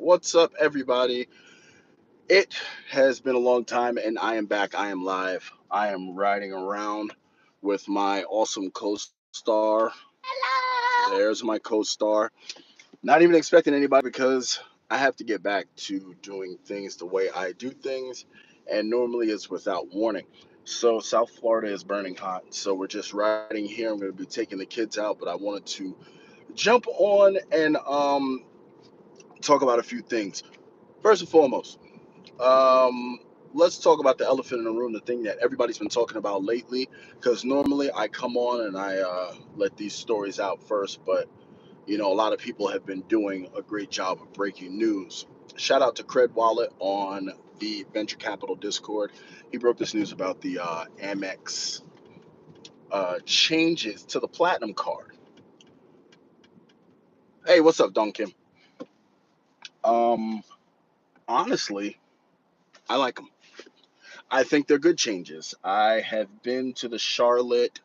What's up, everybody? It has been a long time, and I am back. I am live. I am riding around with my awesome co-star. Hello. There's my co-star. Not even expecting anybody because I have to get back to doing things the way I do things, and normally it's without warning. So South Florida is burning hot, so we're just riding here. I'm going to be taking the kids out, but I wanted to jump on and talk about a few things. First and foremost, Um, let's talk about the elephant in the room, the thing that everybody's been talking about lately. Because normally I come on and I let these stories out first, but a lot of people have been doing a great job of breaking news. Shout out to Cred Wallet on the Venture Capital Discord. He broke this news about the AMEX changes to the Platinum card. Hey, what's up, Duncan? Um, Honestly, I like them. I think they're good changes. I have been to the Charlotte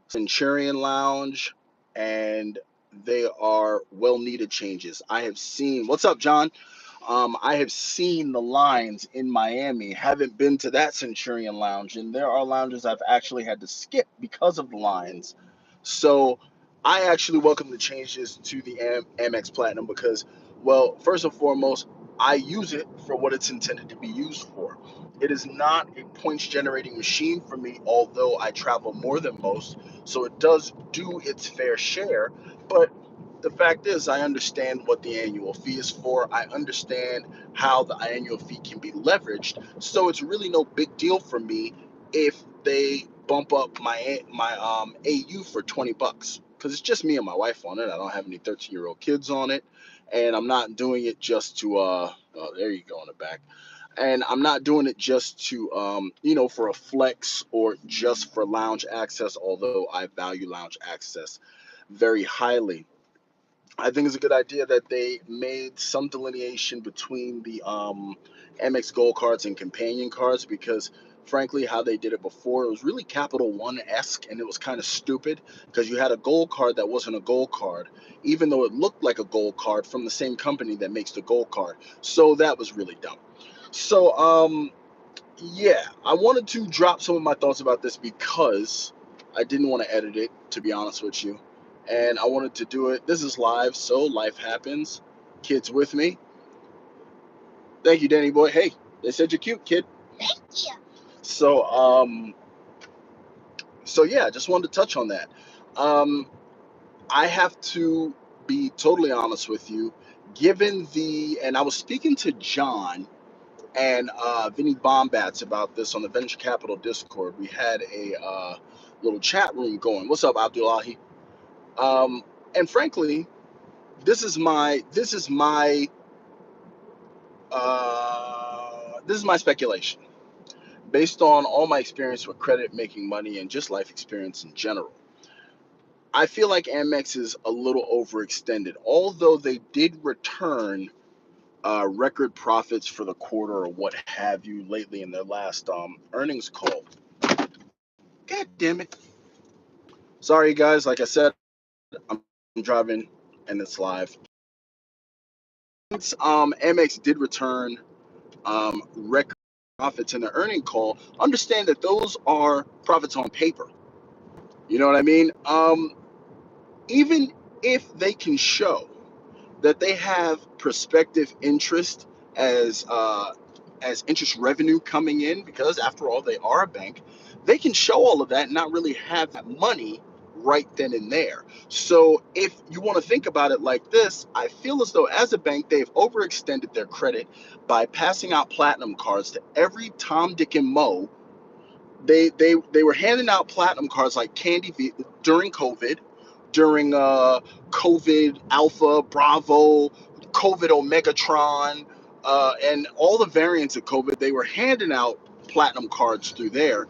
Centurion Lounge, and they are well needed changes. I have seen, what's up, John? I have seen the lines in Miami. Haven't been to that Centurion Lounge, and there are lounges I've actually had to skip because of the lines. So I actually welcome the changes to the Amex Platinum because, well, first and foremost, I use it for what it's intended to be used for. It is not a points generating machine for me, although I travel more than most. So it does do its fair share. But the fact is, I understand what the annual fee is for. I understand how the annual fee can be leveraged. So it's really no big deal for me if they bump up my AU for $20 because it's just me and my wife on it. I don't have any 13-year-old kids on it, and I'm not doing it just to oh, there you go in the back. And I'm not doing it just to for a flex or just for lounge access, although I value lounge access very highly. I think it's a good idea that they made some delineation between the Amex Gold cards and companion cards because, frankly, how they did it before, it was really Capital One esque and it was kind of stupid because you had a gold card that wasn't a gold card, even though it looked like a gold card from the same company that makes the gold card. So that was really dumb. So, yeah, I wanted to drop some of my thoughts about this because I didn't want to edit it, to be honest with you. And I wanted to do it. This is live, so life happens. Kids with me. Thank you, Danny boy. Hey, they said you're cute, kid. Thank you. So, yeah, I just wanted to touch on that. Um, I have to be totally honest with you. And I was speaking to John and Vinny Bombats about this on the Venture Capital Discord. We had a little chat room going. What's up, Abdullahi? Um, and frankly, this is my speculation based on all my experience with credit, making money, and just life experience in general. I feel like Amex is a little overextended, although they did return record profits for the quarter or what have you lately in their last earnings call. God damn it. Sorry, guys. Like I said, I'm driving and it's live. Since Amex did return record profits in the earning call, understand that those are profits on paper. You know what I mean? Even if they can show that they have prospective interest as interest revenue coming in, because after all, they are a bank. They can show all of that and not really have that money right then and there. So if you want to think about it like this, I feel as though as a bank, they've overextended their credit by passing out platinum cards to every Tom, Dick, and Mo. They were handing out platinum cards like candy during COVID, during COVID Alpha, Bravo, COVID Omegatron, and all the variants of COVID. They were handing out platinum cards through there,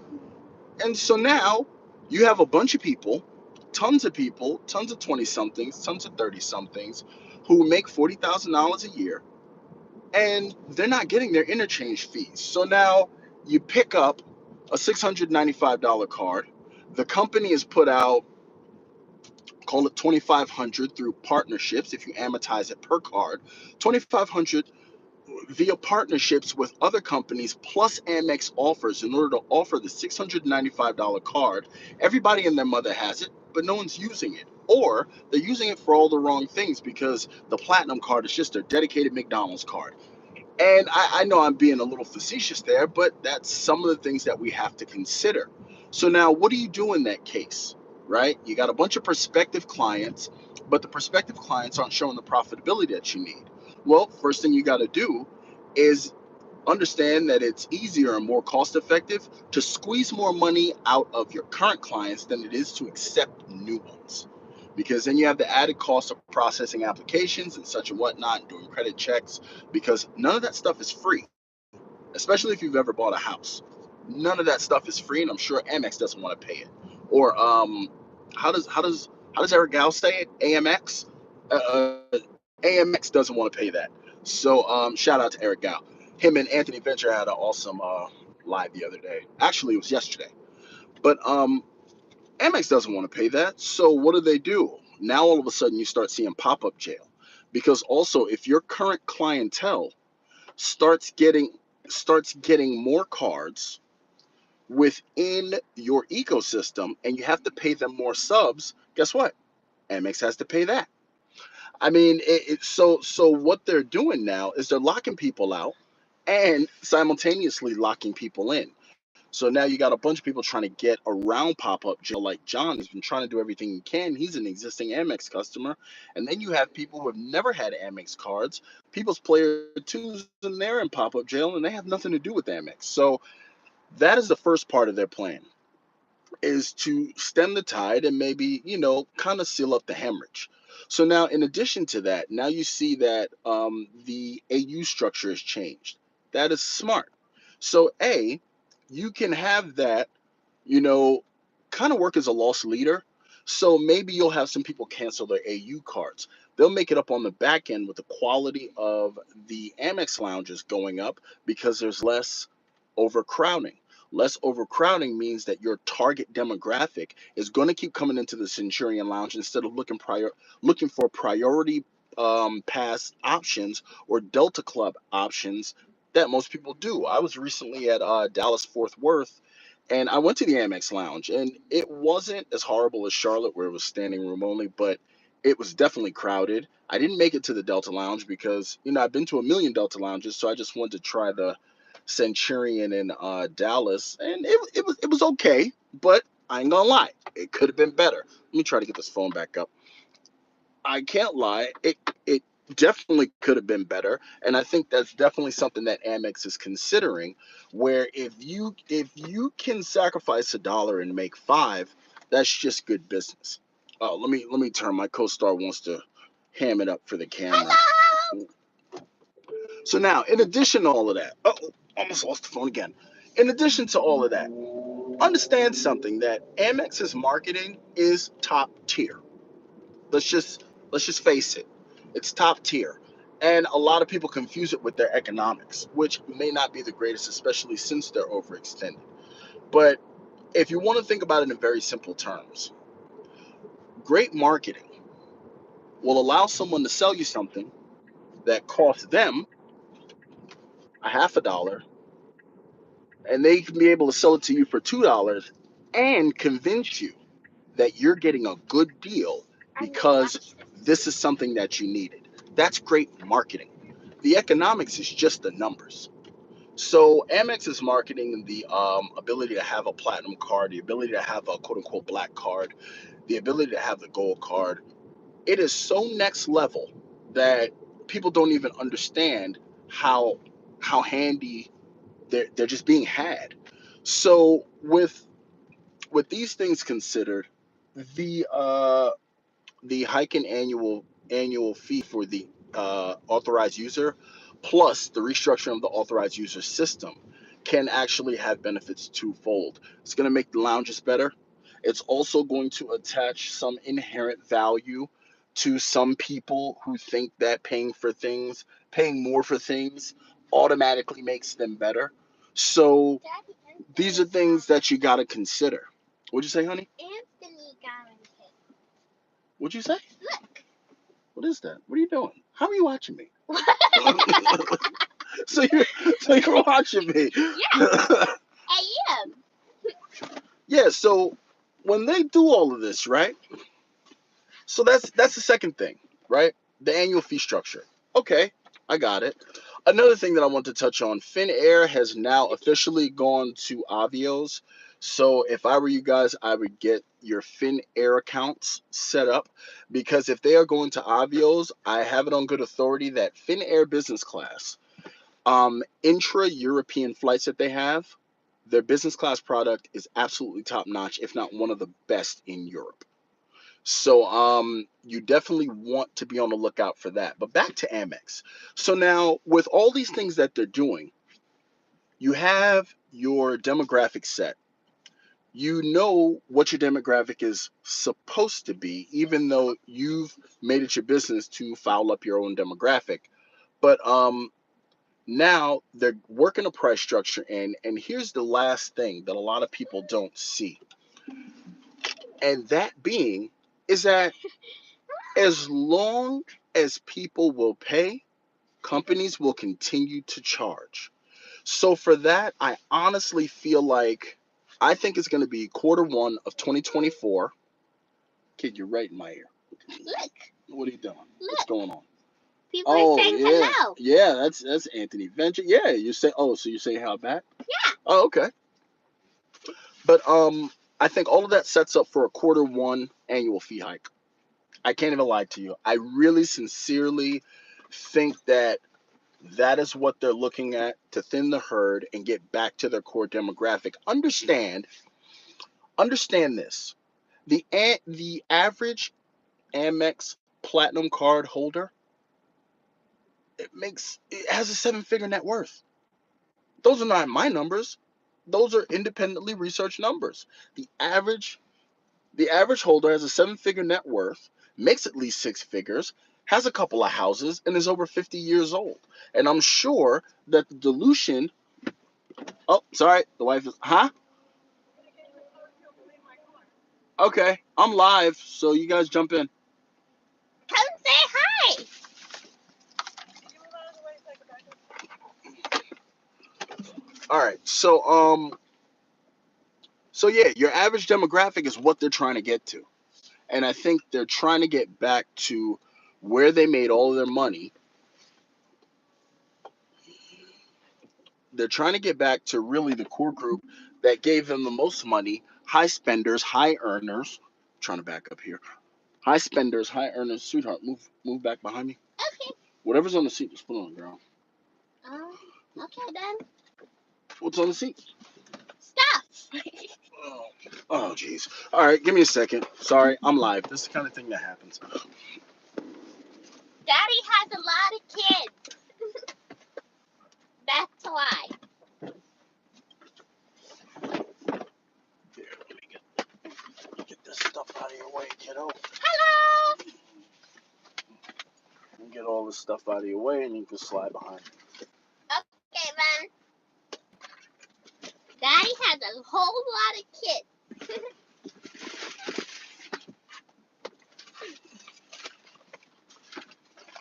and so now you have a bunch of people, tons of 20 somethings, tons of 30 somethings, who make $40,000 a year, and they're not getting their interchange fees. So now you pick up a $695 card. The company has put out call it 2,500 through partnerships. If you amortize it per card, 2,500 via partnerships with other companies plus Amex offers in order to offer the $695 card. Everybody and their mother has it, but no one's using it. Or they're using it for all the wrong things because the platinum card is just their dedicated McDonald's card. And I know I'm being a little facetious there, but that's some of the things that we have to consider. So now, what do you do in that case, right? You got a bunch of prospective clients, but the prospective clients aren't showing the profitability that you need. Well, first thing you got to do is understand that it's easier and more cost effective to squeeze more money out of your current clients than it is to accept new ones. Because then you have the added cost of processing applications and such and whatnot, and doing credit checks, because none of that stuff is free, especially if you've ever bought a house. None of that stuff is free, and I'm sure Amex doesn't want to pay it. Or how does Eric Gao say it? AMX. AMX doesn't want to pay that. So shout out to Eric Gao. Him and Anthony Venture had an awesome live the other day. Actually, it was yesterday. But Amex doesn't want to pay that. So what do? Now all of a sudden you start seeing pop-up jail, because also if your current clientele starts getting more cards within your ecosystem and you have to pay them more subs, guess what? Amex has to pay that. I mean, so what they're doing now is they're locking people out and simultaneously locking people in. So now you got a bunch of people trying to get around pop-up jail, like John has been trying to do everything he can. He's an existing Amex customer. And then you have people who have never had Amex cards, people's player twos, and they're in pop-up jail and they have nothing to do with Amex. So that is the first part of their plan, is to stem the tide and maybe, kind of seal up the hemorrhage. So now, in addition to that, now you see that the AU structure has changed. That is smart. So, you can have that, you know, kind of work as a loss leader. So maybe you'll have some people cancel their AU cards. They'll make it up on the back end with the quality of the Amex lounges going up because there's less overcrowding. Less overcrowding means that your target demographic is going to keep coming into the Centurion Lounge instead of looking for priority pass options or Delta Club options that most people do. I was recently at Dallas Fort Worth, and I went to the Amex Lounge, and it wasn't as horrible as Charlotte, where it was standing room only, but it was definitely crowded. I didn't make it to the Delta Lounge because, I've been to a million Delta Lounges, so I just wanted to try the Centurion in Dallas, and it was okay, but I ain't gonna lie, it could have been better. Let me try to get this phone back up. I can't lie, it definitely could have been better, and I think that's definitely something that Amex is considering. Where if you can sacrifice $1 and make five, that's just good business. Oh, let me turn. My co-star wants to ham it up for the camera. Hello. So now, in addition to all of that, almost lost the phone again. In addition to all of that, understand something, that Amex's marketing is top tier. Let's just face it. It's top tier. And a lot of people confuse it with their economics, which may not be the greatest, especially since they're overextended. But if you want to think about it in very simple terms, great marketing will allow someone to sell you something that costs them a half a dollar, and they can be able to sell it to you for $2 and convince you that you're getting a good deal because this is something that you needed. That's great marketing. The economics is just the numbers. So Amex is marketing the ability to have a platinum card, the ability to have a quote unquote black card, the ability to have the gold card. It is so next level that people don't even understand how handy they're just being had. So with these things considered, the hike in annual fee for the authorized user, plus the restructuring of the authorized user system, can actually have benefits twofold. It's going to make the lounges better. It's also going to attach some inherent value to some people who think that paying more for things, automatically makes them better. So these are things that you got to consider. What'd you say, honey? Anthony got it. What'd you say? Look. What is that? What are you doing? How are you watching me? So you're watching me. Yeah, I am. Yeah, so when they do all of this, right? So that's the second thing, right? The annual fee structure. Okay, I got it. Another thing that I want to touch on, Finnair has now officially gone to Avios. So if I were you guys, I would get your Finnair accounts set up, because if they are going to Avios, I have it on good authority that Finnair business class, intra-European flights that they have, their business class product is absolutely top notch, if not one of the best in Europe. So you definitely want to be on the lookout for that. But back to Amex. So now with all these things that they're doing, you have your demographic set. You know what your demographic is supposed to be, even though you've made it your business to foul up your own demographic. But now they're working a price structure in, and here's the last thing that a lot of people don't see. And that being is that as long as people will pay, companies will continue to charge. So for that, I honestly feel like I think it's going to be quarter 1 of 2024. Kid, you're right in my ear. Look. What are you doing? Look. What's going on? People are saying yeah, hello. yeah. That's Anthony Venture. Yeah, you say. Oh, so you say how back? Yeah. Oh, okay. But I think all of that sets up for a quarter 1 annual fee hike. I can't even lie to you. I really sincerely think that that is what they're looking at to thin the herd and get back to their core demographic. Understand this. The average Amex Platinum card holder, it has a 7-figure net worth. Those are not my numbers. Those are independently researched numbers. The average The average holder has a 7-figure net worth, makes at least 6 figures, has a couple of houses, and is over 50 years old. And I'm sure that the dilution. Oh, sorry, the wife is. Huh? Okay, I'm live, so you guys jump in. Come say hi. All right, so yeah, your average demographic is what they're trying to get to, and I think they're trying to get back to where they made all of their money. They're trying to get back to really the core group that gave them the most money, high spenders, high earners. I'm trying to back up here. High spenders, high earners. Sweetheart, move back behind me. Okay. Whatever's on the seat, just put it on the ground. Okay then. What's on the seat? Stuff. Oh, jeez. All right, give me a second. Sorry, I'm live. This is the kind of thing that happens. Daddy has a lot of kids. That's why. Here, let me get this stuff out of your way, kiddo. Hello. And get all this stuff out of your way, and you can slide behind me. Okay then. Daddy has a whole lot of kids.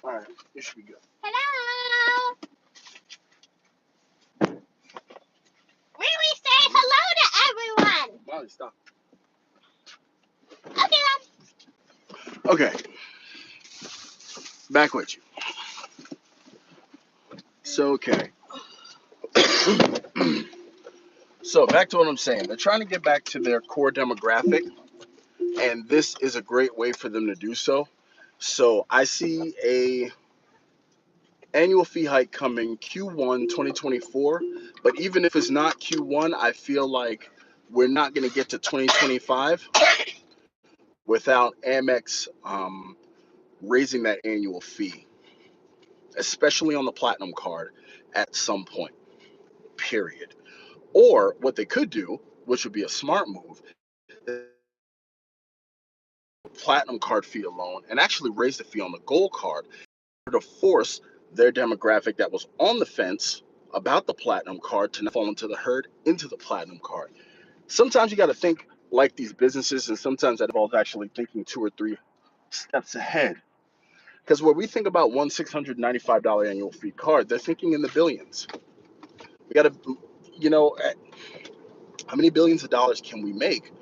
All right, you should be good. Hello. Really say hello to everyone. Molly, stop. Okay then. Okay, back with you. So, okay. So, back to what I'm saying. They're trying to get back to their core demographic, and this is a great way for them to do so. So, I see a annual fee hike coming Q1 2024, but even if it's not Q1, I feel like we're not going to get to 2025 without Amex raising that annual fee, especially on the platinum card at some point, period. Or what they could do, which would be a smart move, platinum card fee alone and actually raise the fee on the gold card to force their demographic that was on the fence about the platinum card to not fall into the herd into the platinum card. Sometimes you got to think like these businesses, and sometimes that involves actually thinking two or three. steps ahead. Because when we think about one $695 annual fee card, they're thinking in the billions. We got to, you know, how many billions of dollars can we make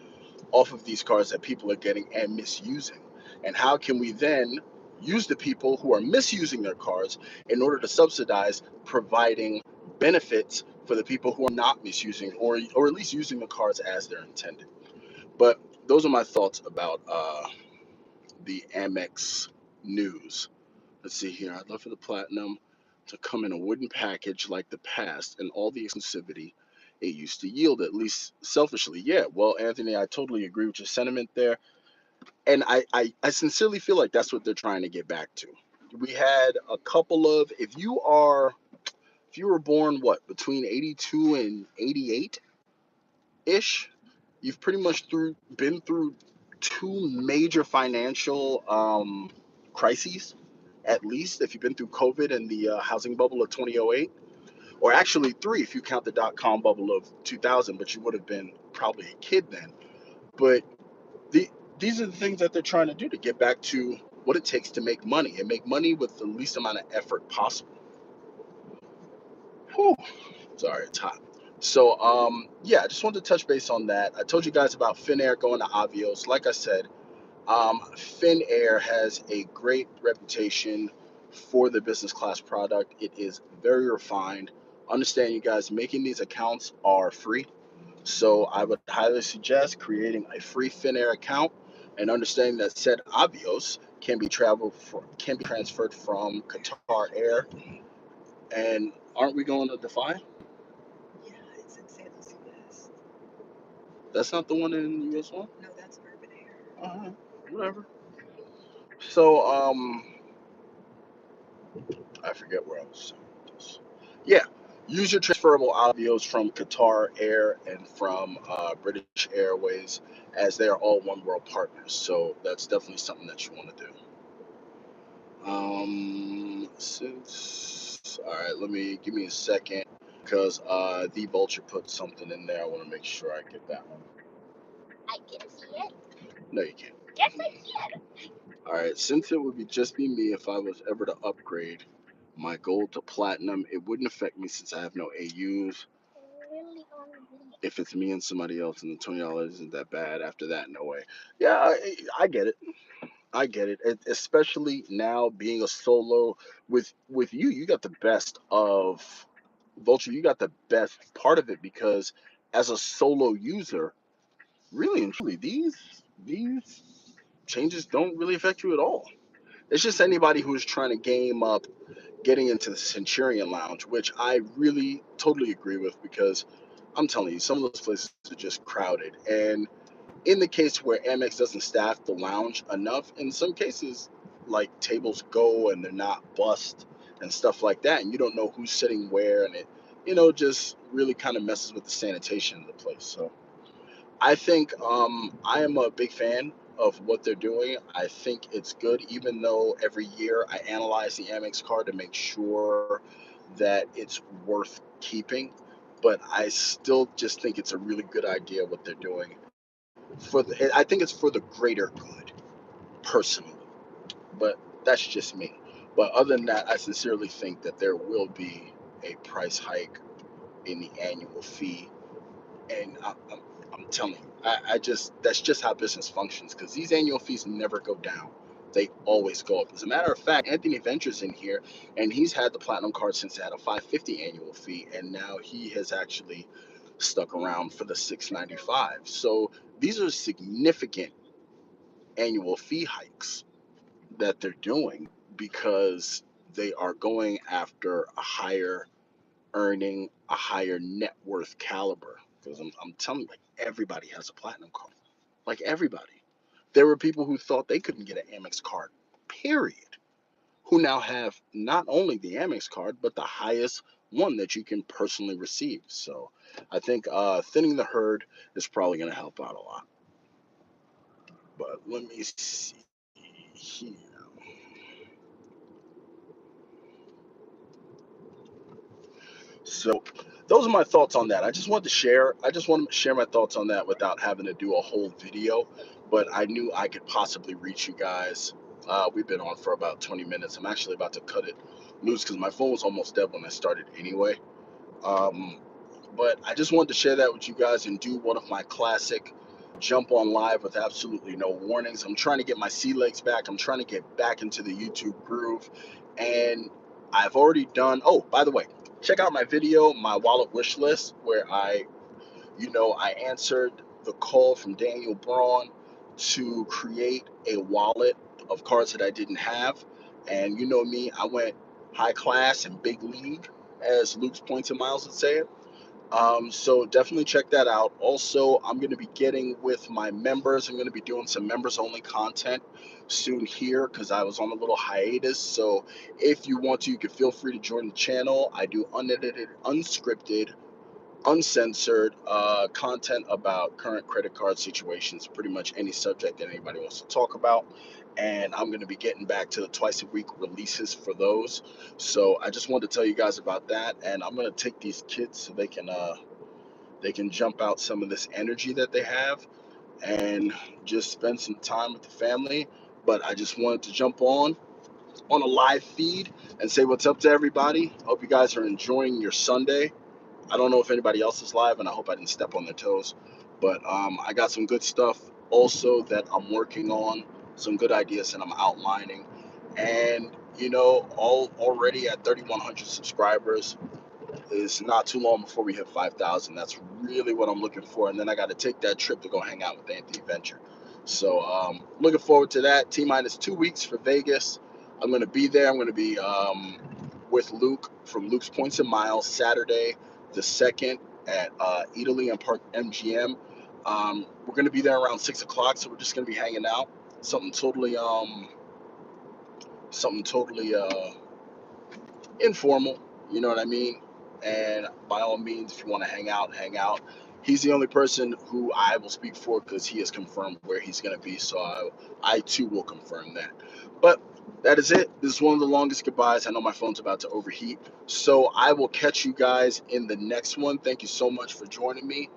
off of these cards that people are getting and misusing? And how can we then use the people who are misusing their cards in order to subsidize providing benefits for the people who are not misusing or at least using the cards as they're intended? But those are my thoughts about the Amex news. Let's see here. I'd love for the platinum to come in a wooden package like the past and all the exclusivity it used to yield, at least selfishly. Yeah, well, Anthony, I totally agree with your sentiment there. And I sincerely feel like that's what they're trying to get back to. We had a couple of, if you were born, what, between 82 and 88 ish, you've pretty much been through two major financial crises, at least if you've been through COVID and the housing bubble of 2008, or actually three if you count the dot-com bubble of 2000, but you would have been probably a kid then. But the, these are the things that they're trying to do to get back to what it takes to make money and make money with the least amount of effort possible. Whew. Sorry, it's hot. So, yeah, I just wanted to touch base on that. I told you guys about Finnair going to Avios. Like I said, Finnair has a great reputation for the business class product. It is very refined. Understand, you guys, making these accounts are free. So I would highly suggest creating a free Finnair account and understanding that said Avios can be transferred from Qatar Air. And aren't we going to Defy? Yeah, it's in San Luis West. That's not the one in US one? No, that's Urban Air. Uh-huh. Whatever. So, I forget where I was saying this. Yeah, use your transferable avios from Qatar Air and from British Airways, as they are all One World partners. So that's definitely something that you want to do. All right, give me a second because the Vulture put something in there. I want to make sure I get that one. I can see it. No, you can't. Yes, I can. All right, since it would just be me if I was ever to upgrade my gold to platinum, it wouldn't affect me since I have no AUs. Really. If it's me and somebody else, and the $20 isn't that bad. After that, no way. Yeah, I get it. I get it. Especially now being a solo with you, you got the best of Vulture. You got the best part of it because as a solo user, really and truly, these changes don't really affect you at all. It's just anybody who's trying to game up getting into the Centurion Lounge, which I really totally agree with because I'm telling you, some of those places are just crowded. And in the case where Amex doesn't staff the lounge enough, in some cases, like tables go and they're not bussed and stuff like that, and you don't know who's sitting where, and it, just really kind of messes with the sanitation of the place. So I think I am a big fan of what they're doing. I think it's good, even though every year I analyze the Amex card to make sure that it's worth keeping. But I still just think it's a really good idea what they're doing. I think it's for the greater good, personally. But that's just me. But other than that, I sincerely think that there will be a price hike in the annual fee, and I'm telling you, I just that's just how business functions because these annual fees never go down. They always go up. As a matter of fact, Anthony Ventures in here, and he's had the platinum card since it had a 550 annual fee, and now he has actually stuck around for the 695. So these are significant annual fee hikes that they're doing because they are going after a higher earning, a higher net worth caliber. Because I'm telling you, like everybody has a platinum card. Like everybody. There were people who thought they couldn't get an Amex card, period, who now have not only the Amex card, but the highest one that you can personally receive. So I think thinning the herd is probably going to help out a lot. But let me see here. So those are my thoughts on that. I just want to share my thoughts on that without having to do a whole video but I knew I could possibly reach you guys. We've been on for about 20 minutes. I'm actually about to cut it loose because my phone was almost dead when I started anyway. Um, but I just wanted to share that with you guys and do one of my classic jump on live with absolutely no warnings. I'm trying to get my sea legs back. I'm trying to get back into the YouTube groove. And I've already done, oh, by the way, check out my video, my wallet wish list, where I answered the call from Daniel Braun to create a wallet of cards that I didn't have. And you know me, I went high class and big league, as Luke's Points and Miles would say it. So definitely check that out. Also, I'm going to be getting with my members. I'm going to be doing some members only content soon here because I was on a little hiatus. So if you want to, you can feel free to join the channel. I do unedited, unscripted, uncensored content about current credit card situations, pretty much any subject that anybody wants to talk about. And I'm going to be getting back to the twice a week releases for those. So I just wanted to tell you guys about that. And I'm going to take these kids so they can jump out some of this energy that they have and just spend some time with the family. But I just wanted to jump on a live feed and say what's up to everybody. Hope you guys are enjoying your Sunday. I don't know if anybody else is live, and I hope I didn't step on their toes. But I got some good stuff also that I'm working on, some good ideas that I'm outlining. And, all already at 3,100 subscribers, it's not too long before we hit 5,000. That's really what I'm looking for. And then I got to take that trip to go hang out with Anthony Venture. So looking forward to that. T-minus 2 weeks for Vegas. I'm going to be there. I'm going to be with Luke from Luke's Points and Miles Saturday the 2nd at Italy and Park MGM. We're going to be there around 6 o'clock, so we're just going to be hanging out. Something totally, informal, you know what I mean? And by all means, if you want to hang out, hang out. He's the only person who I will speak for because he has confirmed where he's going to be, so I too will confirm that. But that is it. This is one of the longest goodbyes. I know my phone's about to overheat, so I will catch you guys in the next one. Thank you so much for joining me,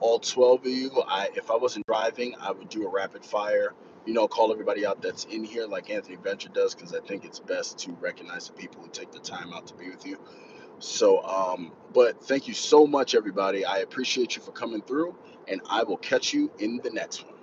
all 12 of you. If I wasn't driving, I would do a rapid fire, call everybody out that's in here like Anthony Venture does, because I think it's best to recognize the people who take the time out to be with you. So, but thank you so much, everybody. I appreciate you for coming through, and I will catch you in the next one.